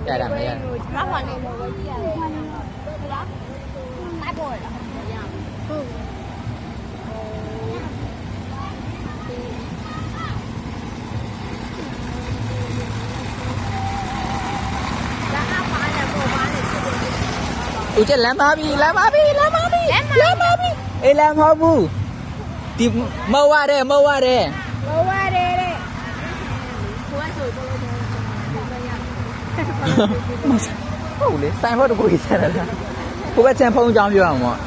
ရတာမရ မခွာနေလို့ပဲကြည့်ရတယ်ဟုတ်လားနိုင်ပေါ်လားဟုတ်ဦးကျလမ်းပါပြီအေးလမ်းမဟုတ်ဘူးဒီမဟုတ်ရတယ် ဘဝတဲ့တဲ့ကိုကဆိုပေါ်လို့တယ်ဟုတ်လေဆိုင်ဖို့တကူကြီးဆက်ရတာဘိုးကချန်ဖုံးကြောင်းပြောအောင်ပေါ့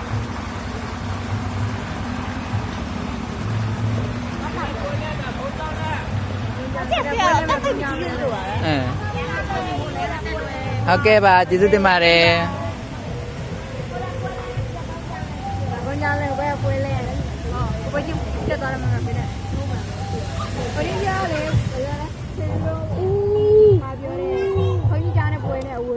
ဟုတ်ကဲ့ပါကျေးဇူးတင်ပါတယ် con nhà này quay quay lên quay chụp cho tao làm cái này quay đi ra đi thôi như cha này quay này quay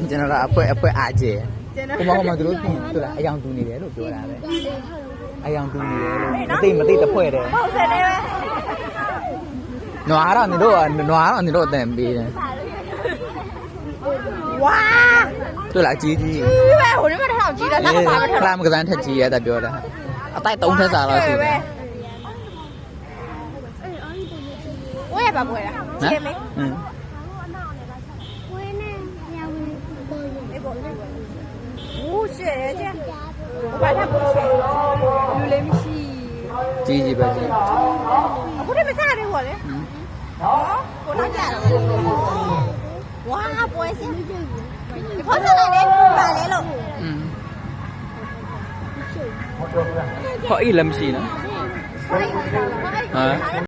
ကျွန်တော်ကအဖွဲအားကျဲဟိုမှာသူတို့သူလားအယောင်တူနေတယ်လို့ပြောတာပဲအယောင်တူနေတယ်လို့မသိတဖွဲ့တယ်ဟုတ်တယ်လေနွားတော့နေတော့အတန်ပေးတယ်ဝါသူလားကြီးပဲဟိုနေ့မှထောင်ကြီးတယ်နောက်ပါမထလားမကစားထက်ကြီးရတာပြောတာအတိုက်3ထက်စာတော့ရှိတယ်ဝဲပါပွဲလားရှင်းမေရှယ်ကျဘာသာကိုရှယ်လူလည်းမရှိကြီးပဲကြီးအခုတည်းမစားရဘူးလေနော်ကိုတော့ကြတယ်ဝါပွဲစင်းဒီဖောက်စားလိုက်လေပါလေလို့ဟောအေးလည်းမရှိနော်ဟမ်